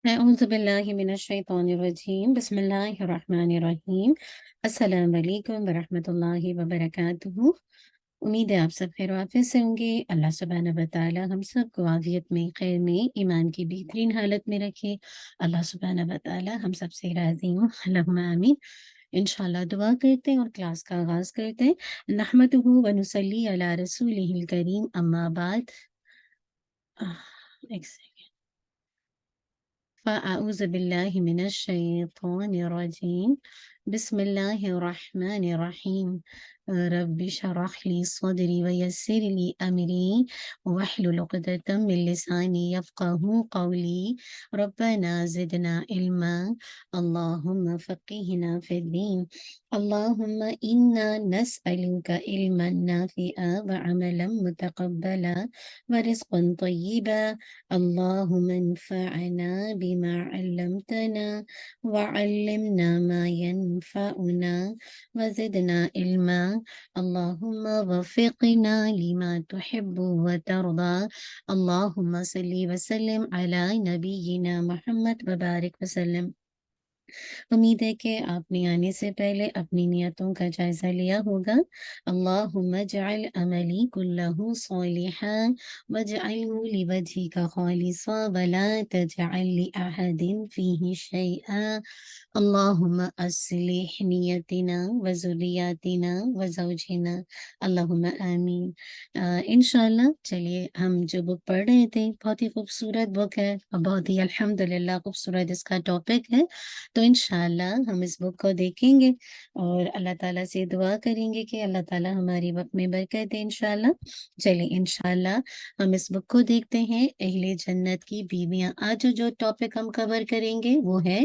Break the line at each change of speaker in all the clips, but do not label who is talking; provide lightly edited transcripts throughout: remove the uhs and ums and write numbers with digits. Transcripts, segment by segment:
أعوذ بالله من الشیطان الرجیم بسم اللہ الرحمن الرحیم السلام علیکم ورحمۃ اللہ وبرکاتہ۔ امید ہے آپ سب خیر و عافیت سے ہوں گے۔ اللہ سبحانہ و تعالی ہم سب کو عافیت میں، خیر میں، ایمان کی بہترین حالت میں رکھے۔ اللہ سبحانہ و تعالی ہم سب سے راضی ہوں، اللہم آمین۔ انشاءاللہ دعا کرتے ہیں اور کلاس کا آغاز کرتے ہیں۔ نحمدہ و نصلی علی رسولہ الکریم، اما بعد۔ ایک سیکنڈ۔ فأعوذ بالله من الشيطان الرجيم بسم الله الرحمن الرحيم رب اشرح لي صدري ويسر لي أمري واحلل عقدة من لساني يفقهوا قولي ربنا زدنا علما اللهم فقهنا في الدين اللهم إنا نسألك علما نافعا وعملا متقبلا ورزقا طيبا اللهم انفعنا بما علمتنا وعلمنا ما ينفعنا وزدنا علما اللهم وفقنا لما تحب وترضى اللهم صل وسلم على نبينا محمد وبارك وسلم۔ امید ہے کہ آپ نے آنے سے پہلے اپنی نیتوں کا جائزہ لیا ہوگا۔ اللہم اجعل عملی کلہ صالحا واجعلہ لوجہک خالصا ولا تجعل لأحد فیہ شیئا اللہم اصلح نیتنا وذریاتنا وزوجنا اللہم آمین۔ انشاءاللہ چلیے ہم جو بک پڑھ رہے تھے بہت ہی خوبصورت بک ہے اور بہت ہی الحمدللہ خوبصورت اس کا ٹاپک ہے، تو انشاءاللہ ہم اس بک کو دیکھیں گے اور اللہ تعالیٰ سے دعا کریں گے کہ اللہ تعالیٰ ہماری وقت میں برکت دے انشاءاللہ۔ چلیے انشاءاللہ ہم اس بک کو دیکھتے ہیں، اہل جنت کی بیویاں۔ آج جو ٹاپک ہم کور کریں گے وہ ہے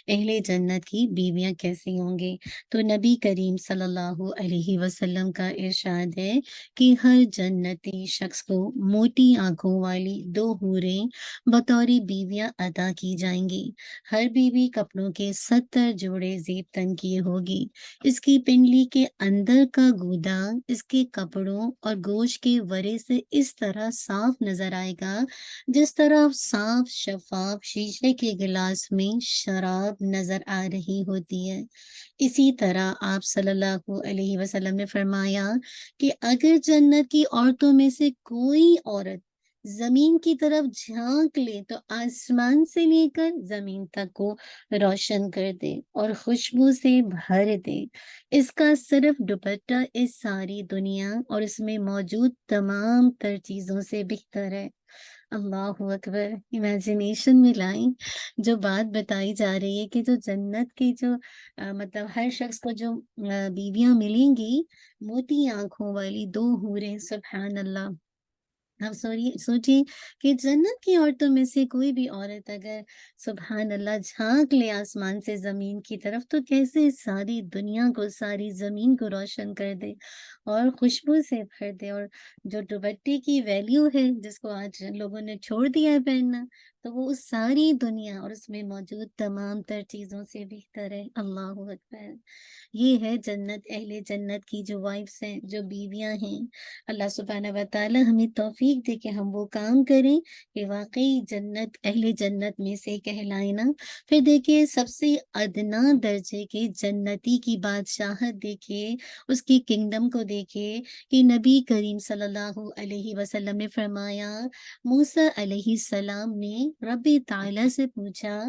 اہل جنت کی بیویاں کیسی ہوں گی۔ تو نبی کریم صلی اللہ علیہ وسلم کا ارشاد ہے کہ ہر جنتی شخص کو موٹی آنکھوں والی دو حوریں بطور بیویاں عطا کی جائیں گی۔ ہر بیوی کپڑوں کے 70 جوڑے زیب تن کیے ہوگی۔ اس کی پنڈلی کے اندر کا گودا اس کے کپڑوں اور گوشت کے ورے سے اس طرح صاف نظر آئے گا جس طرح صاف شفاف شیشے کے گلاس میں شراب نظر آ رہی ہوتی ہے۔ اسی طرح آپ صلی اللہ علیہ وسلم نے فرمایا کہ اگر جنت کی عورتوں میں سے کوئی عورت زمین کی طرف جھانک لے تو آسمان سے لے کر زمین تک کو روشن کر دے اور خوشبو سے بھر دے۔ اس کا صرف دوپٹہ اس ساری دنیا اور اس میں موجود تمام تر چیزوں سے بہتر ہے۔ اللہ اکبر، امیجنیشن میں لائیں جو بات بتائی جا رہی ہے کہ جو جنت کی جو مطلب ہر شخص کو جو بیویاں ملیں گی موٹی آنکھوں والی دو حوریں، سبحان اللہ۔ اب سوچیے کہ جنت کی عورتوں میں سے کوئی بھی عورت اگر سبحان اللہ جھانک لے آسمان سے زمین کی طرف تو کیسے ساری دنیا کو، ساری زمین کو روشن کر دے اور خوشبو سے بھر دے۔ اور جو دوپٹے کی ویلیو ہے جس کو آج لوگوں نے چھوڑ دیا ہے پہننا، تو وہ اس ساری دنیا اور اس میں موجود تمام تر چیزوں سے بہتر ہے۔ اللہ اکبر۔ یہ ہے جنت، اہل جنت کی جو وائفس ہیں، جو بیویاں ہیں۔ اللہ سبحانہ و تعالی ہمیں توفیق دے کہ ہم وہ کام کریں کہ واقعی جنت، اہل جنت میں سے کہلائیں نا۔ پھر دیکھیے سب سے ادنا درجے کے جنتی کی بادشاہت دیکھیے، اس کی کنگڈم کو دیکھیے کہ نبی کریم صلی اللہ علیہ وسلم نے فرمایا، موسیٰ علیہ السلام نے رب تعالی سے پوچھا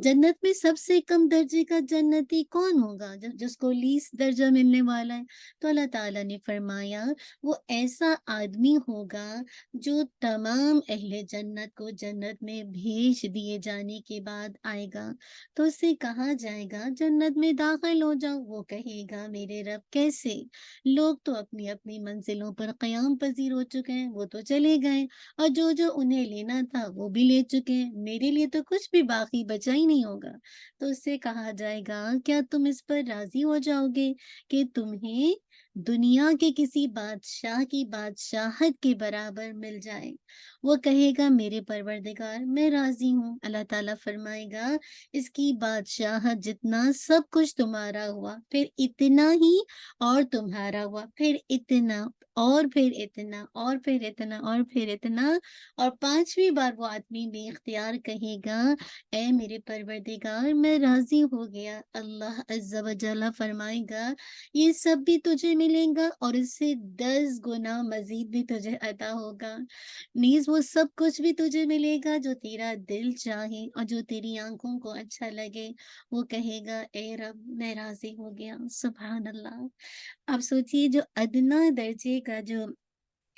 جنت میں سب سے کم درجے کا جنتی کون ہوگا، جس کو لیس درجہ ملنے والا ہے؟ تو اللہ تعالیٰ نے فرمایا وہ ایسا آدمی ہوگا جو تمام اہل جنت کو جنت میں بھیج دیے جانے کے بعد آئے گا، تو اس سے کہا جائے گا جنت میں داخل ہو جاؤ۔ وہ کہے گا میرے رب کیسے؟ لوگ تو اپنی اپنی منزلوں پر قیام پذیر ہو چکے ہیں، وہ تو چلے گئے اور جو جو انہیں لینا تھا وہ بھی لے چکے ہیں، میرے لیے تو کچھ بھی باقی بچا ہی نہیں ہوگا۔ تو اس سے کہا جائے گا کیا تم اس پر راضی ہو جاؤ گے کہ تمہیں دنیا کے کسی بادشاہ کی بادشاہت کے برابر مل جائے؟ وہ کہے گا میرے پروردگار میں راضی ہوں۔ اللہ تعالیٰ فرمائے گا اس کی بادشاہت جتنا سب کچھ تمہارا ہوا، پھر اتنا ہی اور تمہارا ہوا، پھر اتنا اور پھر اتنا اور پھر اتنا اور پھر اتنا، اور 5ویں بار وہ آدمی بے اختیار کہے گا اے میرے پروردگار میں راضی ہو گیا، اللہ عز و جل فرمائے گا یہ سب بھی تجھے ملے گا اور اس سے 10 گنا مزید بھی تجھے عطا ہوگا، نیز وہ سب کچھ بھی تجھے ملے گا جو تیرا دل چاہے اور جو تیری آنکھوں کو اچھا لگے۔ وہ کہے گا اے رب میں راضی ہو گیا، سبحان اللہ۔ آپ سوچئے جو ادنیٰ درجے کا جو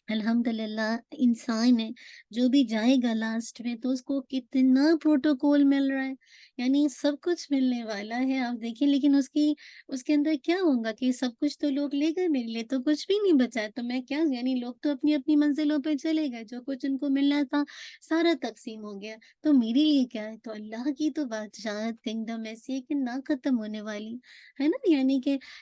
الحمدللہ انسان ہے، جو بھی جائے گا لاسٹ میں تو اس کو کتنا پروٹوکول مل رہا ہے، یعنی سب کچھ ملنے والا ہے آپ دیکھیں، لیکن اس کے اندر کیا ہوگا کہ سب کچھ تو لوگ لے گئے، میرے لیے تو کچھ بھی نہیں بچا، تو میں کیا، یعنی لوگ تو اپنی اپنی منزلوں پہ چلے گئے، جو کچھ ان کو ملنا تھا سارا تقسیم ہو گیا، تو میرے لیے کیا ہے؟ تو اللہ کی تو بادشاہت کنگڈم ایسی ہے کہ نہ ختم ہونے والی ہے نا،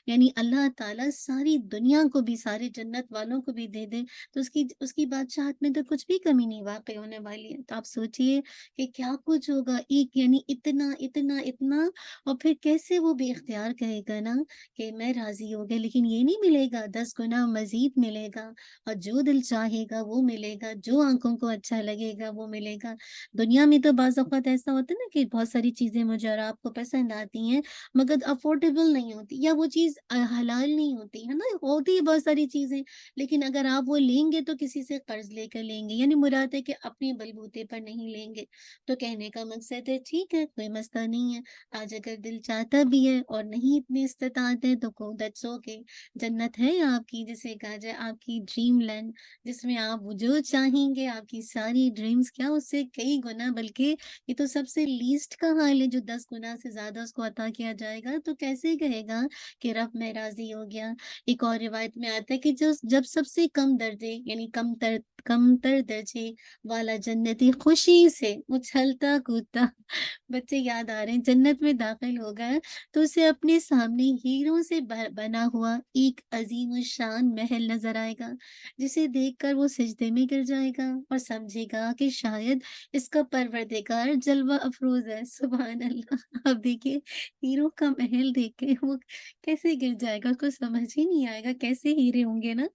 یعنی اللہ تعالیٰ ساری دنیا کو بھی، سارے جنت والوں کو بھی دے دے تو اس کی بادشاہت میں تو کچھ بھی کمی نہیں واقع ہونے والی ہے۔ تو آپ سوچئے کہ کیا کچھ ہوگا، ایک یعنی اتنا اتنا اتنا، اور پھر کیسے وہ بے اختیار کہے گا نا کہ میں راضی ہو گیا، لیکن یہ نہیں ملے گا، 10 گنا مزید ملے گا، اور جو دل چاہے گا وہ ملے گا، جو آنکھوں کو اچھا لگے گا وہ ملے گا۔ دنیا میں تو بعض اوقات ایسا ہوتا ہے نا کہ بہت ساری چیزیں مجھے اور آپ کو پسند آتی ہیں مگر افورڈیبل نہیں ہوتی، یا وہ چیز حلال نہیں ہوتی ہے نا، ہوتی ہے بہت ساری چیزیں، لیکن اگر آپ وہ لیں گے تو کسی سے قرض لے کر لیں گے، یعنی مراد ہے کہ اپنے بلبوتے پر نہیں لیں گے۔ تو کہنے کا مقصد ہے ٹھیک ہے کوئی مسئلہ نہیں ہے، آج اگر دل چاہتا بھی ہے اور نہیں اتنی استطاعت ہے تو دیٹس اوکے، جنت ہے آپ کی، جسے کہا جائے آپ کی ڈریم لینڈ، جس میں آپ جو چاہیں گے آپ کی ساری ڈریمز کیا اس سے کئی گنا، بلکہ یہ تو سب سے لیسٹ کا حال ہے جو 10 گنا سے زیادہ اس کو عطا کیا جائے گا، تو کیسے کہے گا کہ رب میں راضی ہو گیا۔ ایک اور روایت میں آتا ہے کہ جب سب سے کم درجے یعنی کم تر درجے والا جنتی خوشی سے اچھلتا کودتا، بچے یاد آ رہے ہیں، جنت میں داخل ہوگا تو اسے اپنے سامنے ہیروں سے بنا ہوا ایک عظیم الشان محل نظر آئے گا، جسے دیکھ کر وہ سجدے میں گر جائے گا اور سمجھے گا کہ شاید اس کا پروردگار جلوہ افروز ہے، سبحان اللہ۔ اب دیکھیے ہیروں کا محل دیکھ کے وہ کیسے گر جائے گا، اس کو سمجھ ہی نہیں آئے گا کیسے ہیرے ہوں گے نا،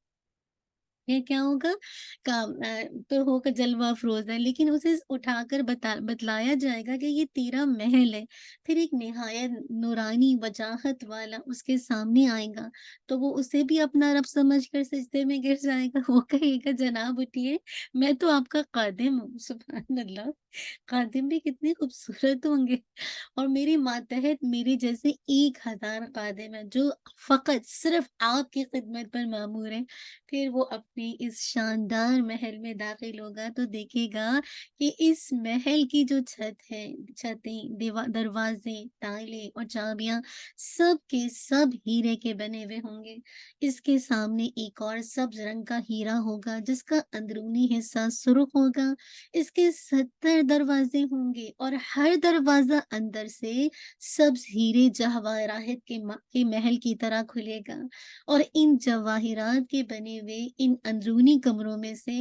یہ کیا ہوگا تو ہوگا جلوہ افروز ہے، لیکن اسے اٹھا کر بتلایا جائے گا کہ یہ تیرا محل ہے، پھر ایک نہایت نورانی وجاہت والا اس کے سامنے آئے گا تو وہ اسے بھی اپنا رب سمجھ کر سجدے میں گر جائے گا، وہ کہے گا جناب اٹھیے، میں تو آپ کا خادم ہوں، سبحان اللہ، خادم بھی کتنے خوبصورت ہوں گے، اور میرے ماتحت میرے جیسے 1000 خادم ہیں جو فقط صرف آپ کی خدمت پر مامور ہیں۔ پھر وہ اپنے اس شاندار محل میں داخل ہوگا تو دیکھے گا کہ اس محل کی جو چھت ہے، چھتیں، دروازے، تالے اور چابیاں سب کے سب ہیرے کے بنے ہوئے ہوں گے۔ اس کے سامنے ایک اور سبز رنگ کا ہیرا ہوگا جس کا اندرونی حصہ سرخ ہوگا، اس کے 70 دروازے ہوں گے اور ہر دروازہ اندر سے سبز ہیرے جواہرات کے محل کی طرح کھلے گا، اور ان جواہرات کے بنے ہوئے ان اندرونی کمروں میں سے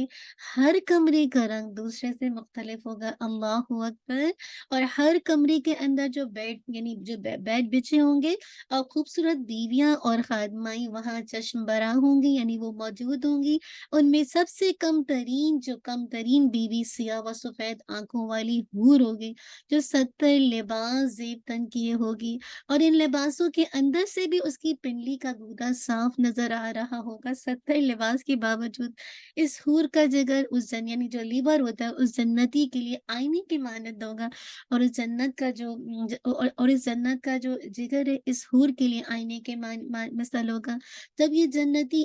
ہر کمرے کا رنگ دوسرے سے مختلف ہوگا، اللہ اکبر، اور ہر کمرے کے اندر جو بیڈ یعنی جو بیڈ بچھے ہوں گے اور خوبصورت بیویاں اور خادمائیں وہاں چشم برا ہوں گی، یعنی وہ موجود ہوں گی، ان میں سب سے کم ترین بیوی سیاہ و سفید آنکھوں والی حور ہوگی جو 70 لباس زیب تن کیے ہوگی، اور ان لباسوں کے اندر سے بھی اس کی پنڈلی کا گودا صاف نظر آ رہا ہوگا، 70 لباس کے باوجود اس حور کا جگر یعنی جو لیور ہوتا ہے اس جنتی کے لیے آئینے کی مانند ہوگا، اور اس جنت کا اور اس جنت کا جو جگر ہے اس حور کے لیے آئینے کے مثل ہوگا۔ جب یہ جنتی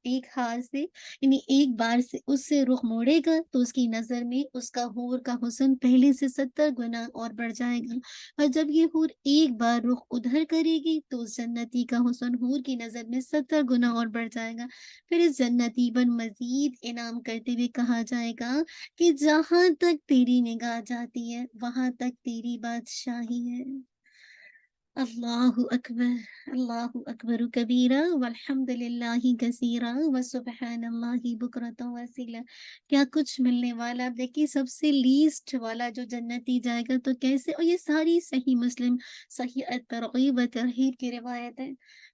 ایک ہار سے یعنی ایک بار سے اس سے رخ موڑے گا تو اس کی نظر میں اس کا حور کا حسن پہلے سے 70 گنا اور بڑھ جائے گا، اور جب یہ حور ایک بار رخ ادھر کرے گی تو اس جنتی کا حسن حور کی نظر میں 70 گنا اور بڑھ جائے گا، پھر اس جنتی پر مزید انعام کرتے ہوئے کہا جائے گا کہ جہاں تک تیری نگاہ جاتی ہے وہاں تک تیری بادشاہی ہے۔ اللہ اکبر، اللہ اکبر کبیرہ والحمد للہ کثیرہ وسبحان اللہ بکرۃ واسیلہ، کیا کچھ ملنے والا۔ اب دیکھیے سب سے لیسٹ والا جو جنتی جائے گا تو کیسے، اور یہ ساری صحیح مسلم، صحیح ترغیب و ترہیب کی روایت ہے۔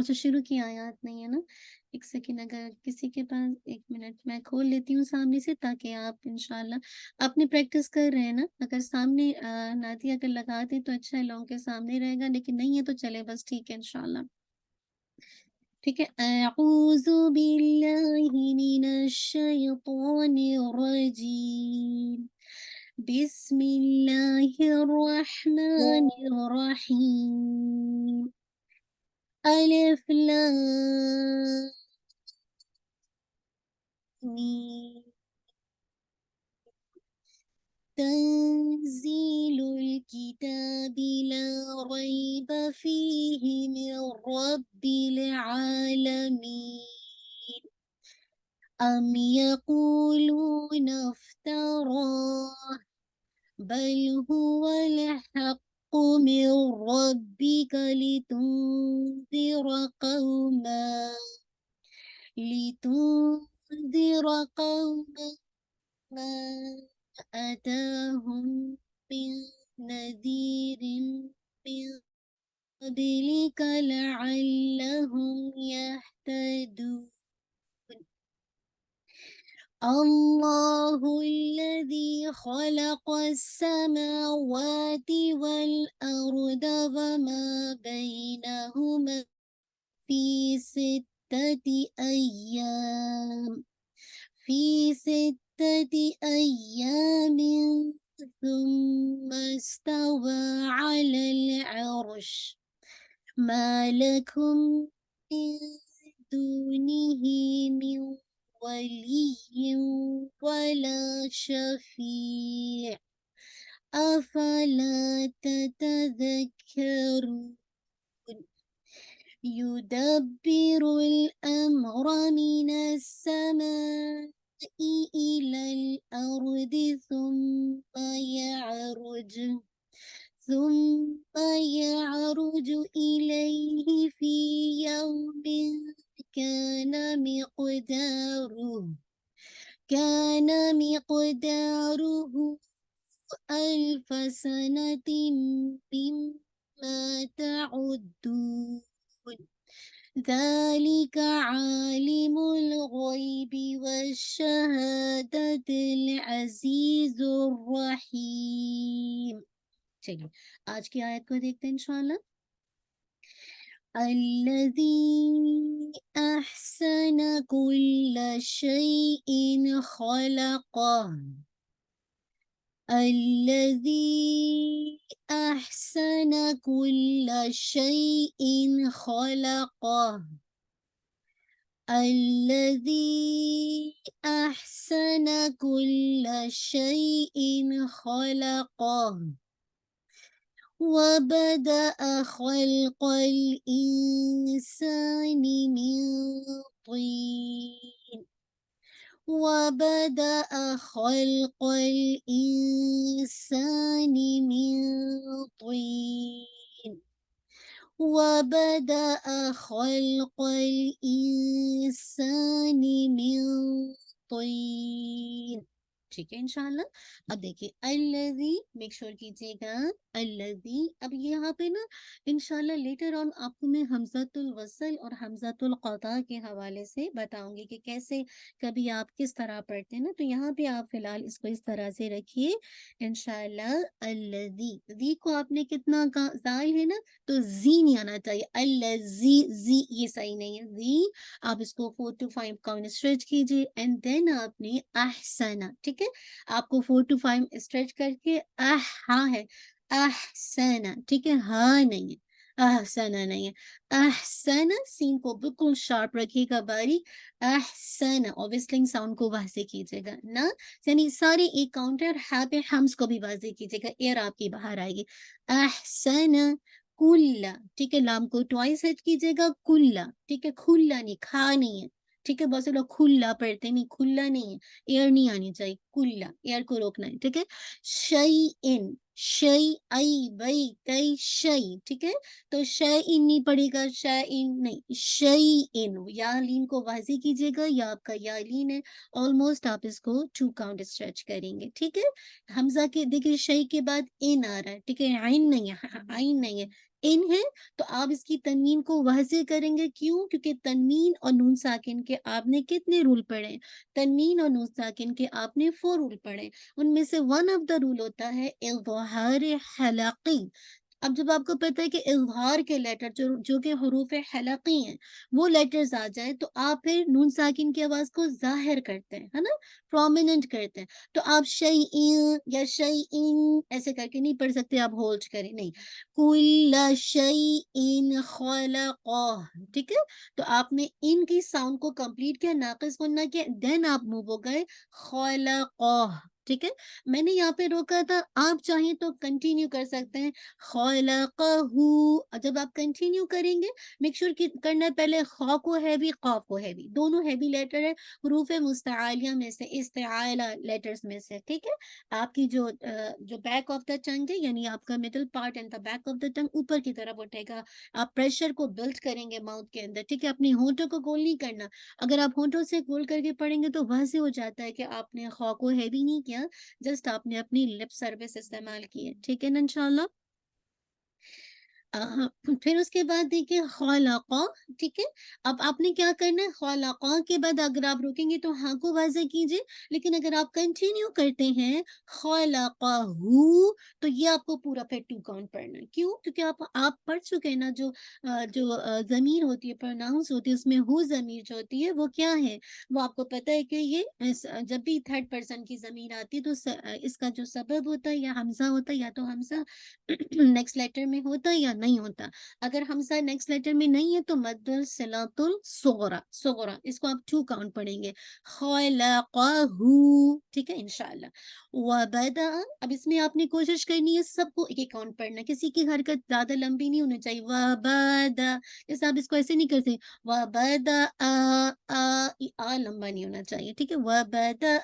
اچھا شروع کی آیات نہیں ہے نا؟ ایک سیکنڈ، اگر کسی کے پاس، ایک منٹ میں کھول لیتی ہوں سامنے سے تاکہ آپ انشاءاللہ اپنی پریکٹس کر رہے ہیں نا، اگر سامنے نعتیہ اگر لگاتے تو اچھا ہے، لوگوں کے سامنے رہے گا، لیکن نہیں ہے تو چلے بس ٹھیک ہے انشاءاللہ. ٹھیک ہے. اعوذ باللہ من الشیطان الرجیم، بسم اللہ الرحمن الرحیم، الف لام میم، تنزيل الكتاب لا ريب فيه من رب العالمين، أم يقولون افتراه بل هو الحق من ربك لتنذر قوما ما أتاهم من نذير من قبلك لعلهم يهتدون. الله الذي خلق السماوات والأرض وما بينهما في ستة أيام ثم استوى على العرش، ما لكم من دونه من ولي ولا شفيع أفلا تتذكرون. يدبر الأمر من السماء إلى الأرض ثم يعرج إليه في يوم كان مقداره ألف سنة مما تعدون. ذلك عالم الغيب والشهادة العزيز الرحيم. چلیے آج کی آیت کو دیکھتے ہیں انشاءاللہ. الذي أحسن كل شيء خلقه، الذي أحسن كل شيء خلقه، الذي أحسن كل شيء خلقه وبدأ خلق الإنسان من طين وبدأ خلق الإنسان من طين وبدأ خلق الإنسان من طين. ٹھیک ہے انشاءاللہ. اب دیکھیے الذی، میک شور کیجیے گا الذی. اب یہاں پہ نا انشاءاللہ لیٹر آن آپ کو میں حمزۃ الوصل اور حمزۃ القطع کے حوالے سے بتاؤں گی کہ کیسے کبھی آپ کس طرح پڑھتے ہیں نا. تو یہاں پہ آپ فی الحال اس کو اس طرح سے رکھیے انشاءاللہ. الذی، ذی کو آپ نے کتنا زائل ہے نا تو زی نہیں آنا چاہیے. الذی، زی یہ صحیح نہیں ہے. زی آپ اس کو 4 to 5 کاؤنٹ اسٹریچ کیجیے اینڈ دین آپ نے احسنا. ٹھیک ہے، آپ کو 4 to 5 اسٹریچ کر کے ہاں ہے احسنا. ٹھیک ہے، ہاں نہیں ہے، احسنا نہیں ہے. احسنا سین کو بالکل شارپ رکھیے گا، باریک. احسنا اور وسلنگ ساؤنڈ کو واضح کیجیے گا نا، یعنی سارے ایک کاؤنٹ ہے اور ہاں پہ ہمس کو بھی واضح کیجیے گا، ایئر آپ کی باہر آئے گی. احسنا کلا. ٹھیک ہے، لام کو ٹوائس ہٹ کیجیے گا. کلا. ٹھیک ہے، کھلا نہیں، کھا نہیں ہے. ٹھیک ہے، بہت سے لوگ کھلا پڑھتے نہیں، کھلا نہیں ہے، ایئر نہیں آنی چاہیے. کلا ایئر کو روکنا ہے. ٹھیک ہے، شیئن، شی ای بئی کئی شی. ٹھیک ہے، تو شیئن نہیں پڑے گا، شیئن نہیں، شیئن. یا لین کو واضح کیجیے گا، یا آپ کا یا لین ہے. آلموسٹ آپ اس کو 2 کاؤنٹ اسٹریچ کریں گے. ٹھیک ہے، حمزہ کے دیکھیے شی کے بعد ان آ رہا ہے. ٹھیک ہے، عین نہیں ہے، عین نہیں ہے، ان ہے تو آپ اس کی تنوین کو واضح کریں گے. کیوں؟ کیونکہ تنوین اور نون ساکن کے آپ نے کتنے رول پڑھے؟ تنوین اور نون ساکن کے آپ نے 4 رول پڑھے. ان میں سے ون آف دا رول ہوتا ہے اظہار حلقی. اب جب آپ کو پتا ہے کہ اظہار کے لیٹر جو کہ حروف حلقی ہیں وہ لیٹرز آ جائیں تو آپ پھر نون ساکن کی آواز کو ظاہر کرتے ہیں، ہے نا، پرومیننٹ کرتے ہیں. تو آپ شیئین یا شیئین ایسے کر کے نہیں پڑھ سکتے، آپ ہولڈ کریں، نہیں. کل شیئین خلقہ، ٹھیک ہے. تو آپ نے ان کی ساؤنڈ کو کمپلیٹ کیا، ناقص غنہ کیا، دین آپ موو ہو گئے خلقہ. ٹھیک ہے، میں نے یہاں پہ روکا تھا، آپ چاہیں تو کنٹینیو کر سکتے ہیں خلقہ. جب آپ کنٹینیو کریں گے میک شور کرنا ہے پہلے خا کو ہیوی قاف کو ہیوی، دونوں ہیوی لیٹر ہے حروف مستعالیہ میں سے، استعالہ لیٹرز میں سے. ٹھیک ہے، آپ کی جو بیک آف دا ٹنگ ہے یعنی آپ کا middle part and the back of the thing اوپر کی طرف اٹھے گا. آپ پریشر کو بلڈ کریں گے ماؤتھ کے اندر. ٹھیک ہے، اپنی ہونٹوں کو گول نہیں کرنا. اگر آپ ہونٹوں سے گول کر کے پڑھیں گے تو واضح ہو جاتا ہے کہ آپ نے خا کو ہیوی نہیں کیا، جسٹ آپ نے اپنی لپ سروس استعمال کی ہے. ٹھیک ہے نا انشاءاللہ. پھر اس کے بعد دیکھیے خلقہ. ٹھیک ہے، اب آپ نے کیا کرنا ہے، خلقہ کے بعد اگر آپ روکیں گے تو ہاں کو واضح کیجیے، لیکن اگر آپ کنٹینیو کرتے ہیں خلقہ تو یہ آپ کو پورا پھر 2 کاؤنٹ پڑھنا ہے. کیوں؟ کیونکہ آپ پڑھ چکے ہیں نا جو ضمیر ہوتی ہے، پروناؤنس ہوتی ہے، اس میں ہو ضمیر جو ہوتی ہے وہ کیا ہے، وہ آپ کو پتہ ہے کہ یہ جب بھی تھرڈ پرسن کی ضمیر آتی ہے تو اس کا جو سبب ہوتا ہے یا حمزہ ہوتا ہے، یا تو حمزہ نیکسٹ لیٹر میں ہوتا ہے یا نہیں ہوتا. اگر حمزہ نیکسٹ لیٹر میں نہیں ہے تو مد صلۃ الصغرا، صغرا، اس کو آپ 2 کاؤنٹ پڑھیں گے خلقہ. ٹھیک ہے انشاءاللہ. وبدا، اب اس میں آپ نے کوشش کرنی ہے سب کو ایک کاؤنٹ پڑھنا ہے، کسی کی حرکت زیادہ لمبی نہیں ہونی چاہیے. وبدا، جیسے آپ اس کو ایسے نہیں کرتے وبدا لمبا نہیں ہونا چاہیے. ٹھیک ہے، وبدا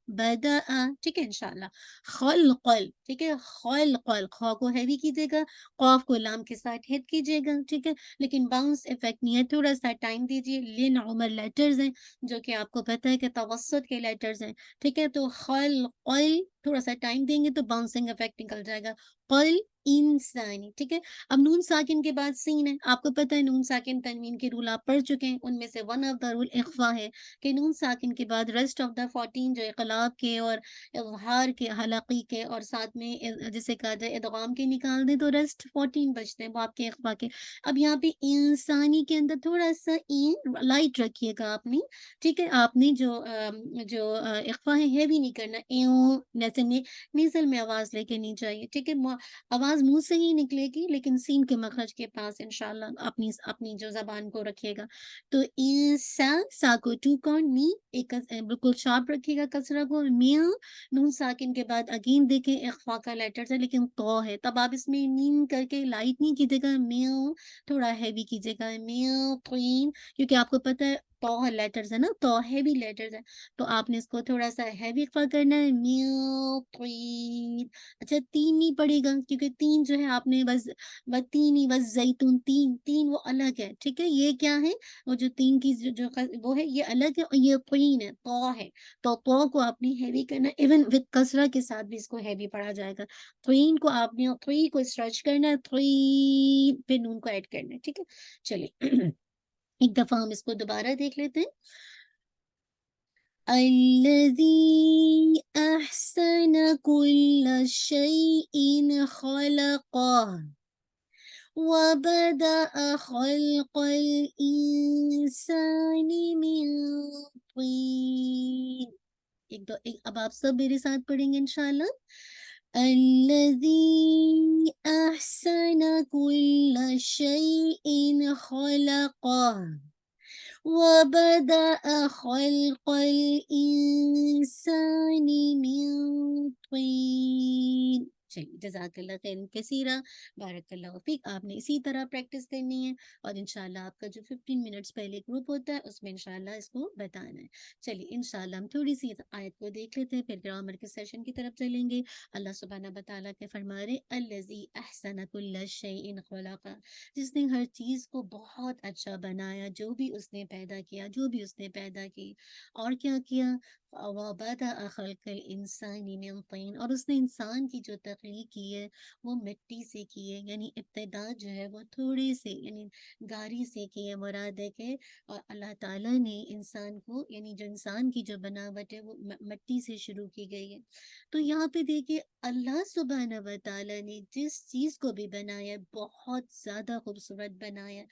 بدا. ٹھیک ہے انشاءاللہ. خلقل، ٹھیک ہے، خلقل، خا کو ہیوی کیجیے گا، قاف کو لام کے ساتھ ہٹ کیجیے گا. ٹھیک ہے، لیکن باؤنس افیکٹ نہیں ہے، تھوڑا سا ٹائم دیجیے. لن عمر لیٹرز ہیں جو کہ آپ کو پتہ ہے کہ توسط کے لیٹرز ہیں. ٹھیک ہے، تو خلقل تھوڑا سا ٹائم دیں گے تو باؤنسنگ افیکٹ نکل جائے گا. قل انسانی. ٹھیک ہے، اب نون ساکن کے بعد سین ہے. آپ کو پتہ ہے نون ساکن تنوین کے رول آپ پڑھ چکے ہیں، ان میں سے ون آف دا رول اخفا ہے کہ نون ساکن کے بعد ریسٹ آف دا 14 جو اقلاب کے اور اظہار کے، حلقی کے اور ساتھ میں جسے کہا جائے ادغام کے نکال دیں تو ریسٹ 14 بچتے ہیں وہ آپ کے اخفا کے. اب یہاں پہ انسانی کے اندر تھوڑا سا لائٹ رکھیے گا آپ نے. ٹھیک ہے، آپ نے جو اخفا ہے ہیوی نہیں کرنا، جیسے نیزل میں آواز لے کے نہیں چاہیے. ٹھیک ہے، آواز منہ سے ہی نکلے گی لیکن سین کے مخرج کے پاس انشاءاللہ اپنی جو زبان کو رکھیے گا. تو سا کو 2 کاؤنٹ، نی ایک بالکل شارپ رکھیے گا کسرہ کو. میاں نون ساکن کے بعد اگین دیکھیں اخفا کا لیٹر ہے لیکن تو ہے، تب آپ اس میں نین کر کے لائٹ نہیں کیجیے گا، میاں تھوڑا ہیوی کیجیے گا. میاں قین، کیونکہ آپ کو پتہ ہے تو لیٹرز ہے نا، تو ہیوی لیٹرز ہے تو آپ نے اس کو تھوڑا سا ہیوی اخفا کرنا ہے. میاں قین. اچھا 3 نہیں پڑے گا کیونکہ 3 جو ہے آپ نے بس 3 ہی، بس زیتون 3 وہ الگ ہے. ٹھیک ہے، یہ کیا ہے، وہ جو 3 کی وہ ہے یہ الگ ہے، اور یہ قین ہے، تو ہے. تو کو آپ نے ہیوی کرنا، ایون وتھ کسرہ کے ساتھ بھی اس کو ہیوی پڑھا جائے گا. قین کو آپ نے قی کو اسٹریچ کرنا ہے، قین پھر نون کو ایڈ کرنا ہے. ٹھیک ہے، چلیے ایک دفعہ ہم اس کو دوبارہ دیکھ لیتے ہیں. الذی احسن کل شیء خلقہ وبدأ خلق الإنسان من طين. اب آپ سب میرے ساتھ پڑھیں گے انشاءاللہ. الذی احسن کل شیء خلقہ وبدأ خلق الإنسان من طين. چلیے جزاک اللہ خیر کثیرہ، بارک اللہ فیک. آپ نے اسی طرح پریکٹس کرنی ہے اور انشاءاللہ آپ کا جو 15 منٹس پہلے گروپ ہوتا ہے اس میں انشاءاللہ اس کو بتانا ہے. چلیے انشاءاللہ ہم تھوڑی سی آیت کو دیکھ لیتے ہیں پھر گرامر کے سیشن کی طرف چلیں گے. اللہ سبحانہ وتعالیٰ کے فرما رہے الذی احسن کل شیء خلق، جس نے ہر چیز کو بہت اچھا بنایا، جو بھی اس نے پیدا کیا، جو بھی اس نے پیدا کی. اور کیا کیا، وَبَدَأَ خَلْقَ الْإِنسَانِ مِنْ طِينٍ، اور اس نے انسان کی جو تخلیق کی ہے وہ مٹی سے کی ہے، یعنی ابتدا جو ہے وہ تھوڑے سے یعنی گاری سے کی ہے، مراد ہے کہ اللہ تعالیٰ نے انسان کو یعنی جو انسان کی جو بناوٹ ہے وہ مٹی سے شروع کی گئی ہے۔ تو یہاں پہ دیکھیے اللہ سبحانہ و تعالیٰ نے جس چیز کو بھی بنایا ہے بہت زیادہ خوبصورت بنایا ہے،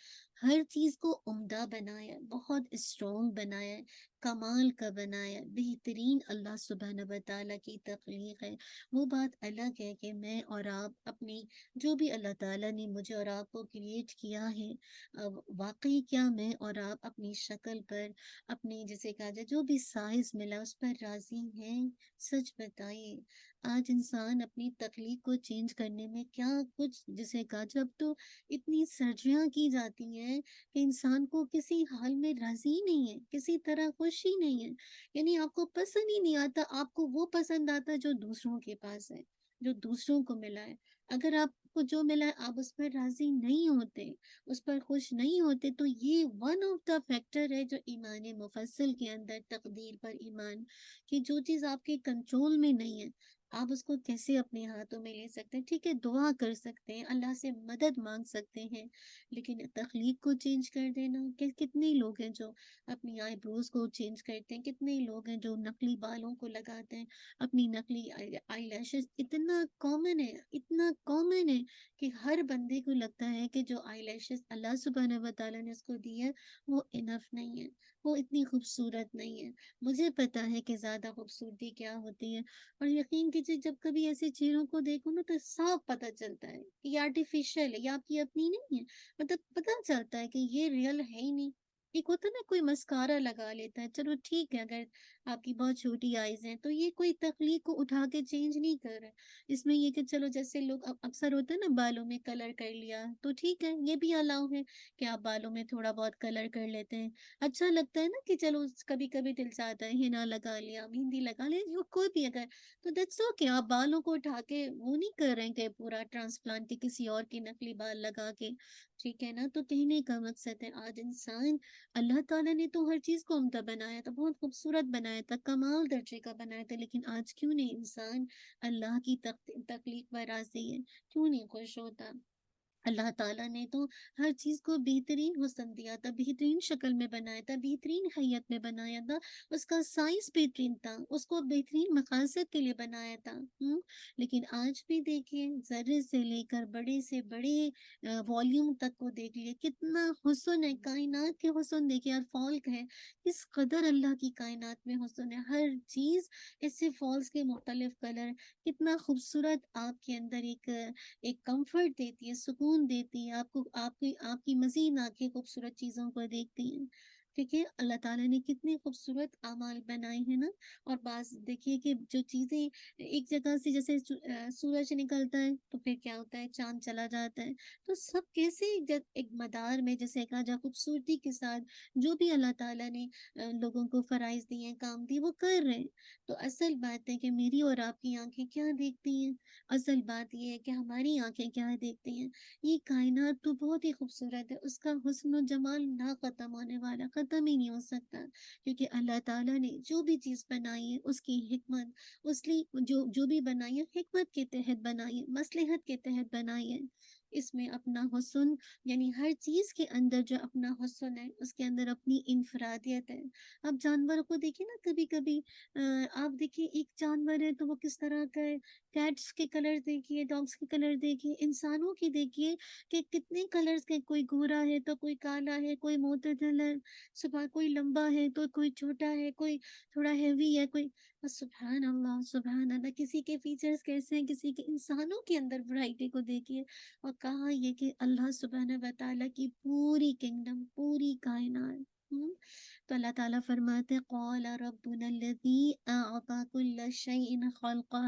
ہر چیز کو عمدہ بنایا ہے، بہت اسٹرانگ بنایا ہے، کمال کا بنایا، بہترین اللہ سبحانہ و تعالیٰ کی تخلیق ہے۔ وہ بات الگ ہے کہ میں اور آپ اپنی جو بھی اللہ تعالیٰ نے مجھے اور آپ کو کریٹ کیا ہے، واقعی کیا میں اور آپ اپنی شکل پر، اپنی جیسے کہا جائے جو بھی سائز ملا اس پر راضی ہیں؟ سچ بتائیے، آج انسان اپنی تخلیق کو چینج کرنے میں کیا کچھ جسے کہا جب تو اتنی سرجریاں کی جاتی ہیں کہ انسان کو کسی حال میں راضی نہیں ہے، کسی طرح خوش ہی نہیں ہے، یعنی آپ کو پسند ہی نہیں آتا، آپ کو وہ پسند آتا جو دوسروں کے پاس ہے، جو دوسروں کو ملا ہے۔ اگر آپ کو جو ملا ہے آپ اس پر راضی نہیں ہوتے، اس پر خوش نہیں ہوتے، تو یہ ون آف دا فیکٹر ہے جو ایمان مفصل کے اندر تقدیر پر ایمان، کہ جو چیز آپ کے کنٹرول میں نہیں ہے آپ اس کو کیسے اپنے ہاتھوں میں لے سکتے ہیں؟ ٹھیک ہے، دعا کر سکتے ہیں، اللہ سے مدد مانگ سکتے ہیں، لیکن تخلیق کو چینج کر دینا، کہ کتنے لوگ ہیں جو اپنی آئی بروز کو چینج کرتے ہیں، کتنے لوگ ہیں جو نقلی بالوں کو لگاتے ہیں، اپنی نقلی آئی لیشز، اتنا کامن ہے، اتنا کامن ہے کہ ہر بندے کو لگتا ہے کہ جو آئی لیشز اللہ سبحانہ و تعالیٰ نے اس کو دی ہے وہ انف نہیں ہے، وہ اتنی خوبصورت نہیں ہے۔ مجھے پتا ہے کہ زیادہ خوبصورتی کیا ہوتی ہے، اور یقین کیجیے جب کبھی ایسے چہروں کو دیکھو نا تو صاف پتہ چلتا ہے کہ یہ آرٹیفیشل ہے، یہ آپ کی اپنی نہیں ہے، مطلب پتہ چلتا ہے کہ یہ ریئل ہے ہی نہیں۔ ایک ہوتا ہے نا کوئی مسکارا لگا لیتا ہے، چلو ٹھیک ہے، اگر آپ کی بہت چھوٹی آئیز ہیں تو یہ کوئی تخلیق کو اٹھا کے چینج نہیں کر رہا ہے۔ اس میں یہ کہ چلو جیسے لوگ اکثر ہوتا ہے نا بالوں میں کلر کر لیا تو ٹھیک ہے، یہ بھی الاؤ ہے کہ آپ بالوں میں تھوڑا بہت کلر کر لیتے ہیں، اچھا لگتا ہے نا کہ چلو کبھی کبھی دل چاہتا ہے ہنا لگا لیا، مہندی لگا لیا، جو کوئی بھی اگر، تو دیٹس اوکے، آپ بالوں کو اٹھا کے وہ نہیں کر رہے ہیں کہ پورا ٹرانسپلانٹ کے کسی اور کے نقلی بال لگا کے، ٹھیک ہے نا؟ تو کہنے کا مقصد ہے آج انسان، اللہ تعالیٰ نے تو ہر چیز کو عمدہ بنایا تھا، بہت خوبصورت بنایا تھا، کمال درجے کا بنایا تھا، لیکن آج کیوں نہیں انسان اللہ کی تخلیق پر راضی ہے؟ کیوں نہیں خوش ہوتا؟ اللہ تعالیٰ نے تو ہر چیز کو بہترین حسن دیا تھا، بہترین شکل میں بنایا تھا، بہترین حیت میں بنایا تھا، اس کا سائز بہترین تھا، اس کو بہترین مقاصد کے لیے بنایا تھا۔ لیکن آج بھی دیکھیے ذرے سے لے کر بڑے سے بڑے والیوم تک کو دیکھ لیے، کتنا حسن ہے، کائنات کے حسن دیکھیے، اور فالک ہے، کس قدر اللہ کی کائنات میں حسن ہے، ہر چیز ایسے فالس کے مختلف کلر، کتنا خوبصورت آپ کے اندر ایک کمفرٹ دیتی ہے، سکون دیتی ہے، آپ کی مزید آنکھیں خوبصورت چیزوں کو دیکھتی ہیں۔ ٹھیک ہے، اللہ تعالیٰ نے کتنے خوبصورت اعمال بنائے ہیں نا۔ اور بعض دیکھیے کہ جو چیزیں ایک جگہ سے جیسے سورج نکلتا ہے تو پھر کیا ہوتا ہے، چاند چلا جاتا ہے، تو سب کیسے ایک مدار میں جیسے کہا جا خوبصورتی کے ساتھ جو بھی اللہ تعالیٰ نے لوگوں کو فرائض دیے ہیں، کام دیے، وہ کر رہے ہیں۔ تو اصل بات ہے کہ میری اور آپ کی آنکھیں کیا دیکھتی ہیں، اصل بات یہ ہے کہ ہماری آنکھیں کیا دیکھتی ہیں۔ یہ کائنات تو بہت ہی خوبصورت ہے، اس کا حسن و جمال نہ ختم ہونے والا، ختم ہی نہیں ہو سکتا، کیونکہ اللہ تعالیٰ نے جو بھی چیز بنائی ہے اس کی حکمت، اس لیے جو بھی بنائی ہے حکمت کے تحت بنائی ہے، مصلحت کے تحت بنائی ہے۔ اس میں اپنا حسن، یعنی ہر چیز کے اندر جو اپنا حسن ہے اس کے اندر اپنی انفرادیت ہے۔ اب جانوروں کو دیکھیں نا، کبھی کبھی آپ دیکھیے ایک جانور ہے تو وہ کس طرح کا ہے، کیٹس کے کلر دیکھیے، ڈاگس کے کلر دیکھیے، انسانوں کی دیکھیے کہ کتنے کلرز کے، کوئی گورا ہے تو کوئی کالا ہے، کوئی معتدل ہے، صبح کوئی لمبا ہے تو کوئی چھوٹا ہے، کوئی تھوڑا ہیوی ہے، کوئی، سبحان اللہ سبحان اللہ، کسی کے فیچرز کیسے ہیں، کسی کے، انسانوں کے اندر ورائٹی کو دیکھیے۔ اور کہا یہ کہ اللہ سبحانہ و تعالیٰ کی پوری کنگڈم، پوری کائنات، تو اللہ تعالیٰ فرماتے قال ربنا الذی اعطى كل شيء خلقه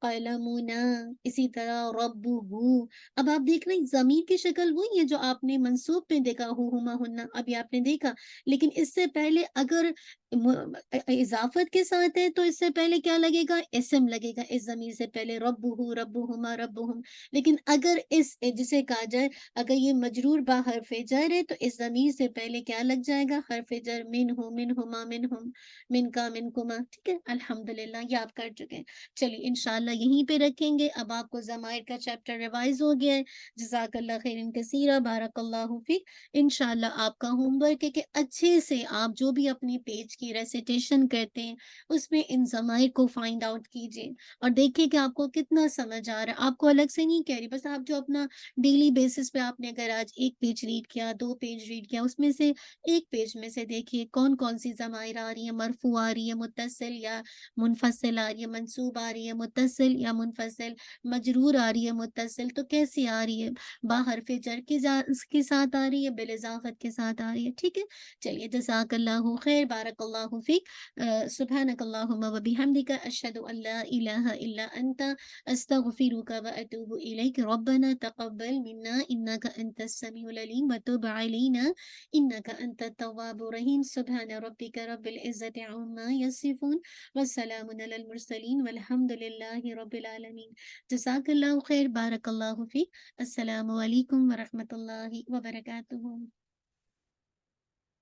قلمنا، اسی طرح ربہ۔ اب آپ دیکھ رہے ہیں ضمیر کی شکل وہی ہے جو آپ نے منصوب میں دیکھا ہو ہما ہننا، ابھی آپ نے دیکھا، لیکن اس سے پہلے اگر اضافت کے ساتھ ہے تو اس سے پہلے کیا لگے گا؟ اسم لگے گا، اس ضمیر سے پہلے ربہ ربہما ربہم۔ لیکن اگر اس جسے کہا جائے اگر یہ مجرور با حرف جر ہے تو اس ضمیر سے پہلے کیا لگ جائے گا؟ حرف جر، منہ منہما منہم، من کا منکما، ٹھیک ہے، الحمدللہ یہ آپ کر چکے ہیں۔ چلیے انشاءاللہ یہیں پہ رکھیں گے، اب آپ کو ضمائر کا چیپٹر ریوائز ہو گیا ہے۔ جزاک اللہ خیر کثیرہ، بارک اللہ فیک۔ انشاءاللہ آپ کا ہوم ورک ہے کہ اچھے سے آپ جو بھی اپنے پیج کی ریسیٹیشن کرتے ہیں اس میں ان ضمائر کو فائنڈ آؤٹ کیجئے اور دیکھیں کہ آپ کو کتنا سمجھ آ رہا ہے۔ آپ کو الگ سے نہیں کہہ رہی، بس آپ جو اپنا ڈیلی بیسس پہ آپ نے اگر آج ایک پیج ریڈ کیا، 2 پیج ریڈ کیا، اس میں سے ایک پیج میں سے دیکھیے کون کون سی ضمائر آ رہی ہیں، مرفوع آ رہی ہے، متصل یا منفصل آ رہی ہے، منصوب آ رہی ہے، متصل یا منفصل، مجرور آ رہی ہے، متصل، تو کیسی آ رہی ہے؟ با حرف جر کے ساتھ آ رہی ہے، بالاضافت کے ساتھ آ رہی ہے، ٹھیک ہے۔ چلیے جزاک اللہ خیر، بارک اللہ فیک، سبحانک اللہم و بحمدک، اشہد ان لا الہ الا انت، استغفرک و اتوب الیک، ربنا تقبل منا انک انت السمیع العلیم وتب علینا انک انت التواب الرحیم، سبحان ربک رب العزت عما یصفون وسلام علی المرسلین والحمد للہ رب العالمین۔ جزاک اللہ خیر، بارک اللہ فیک، السلام علیکم ورحمۃ اللہ وبرکاتہ۔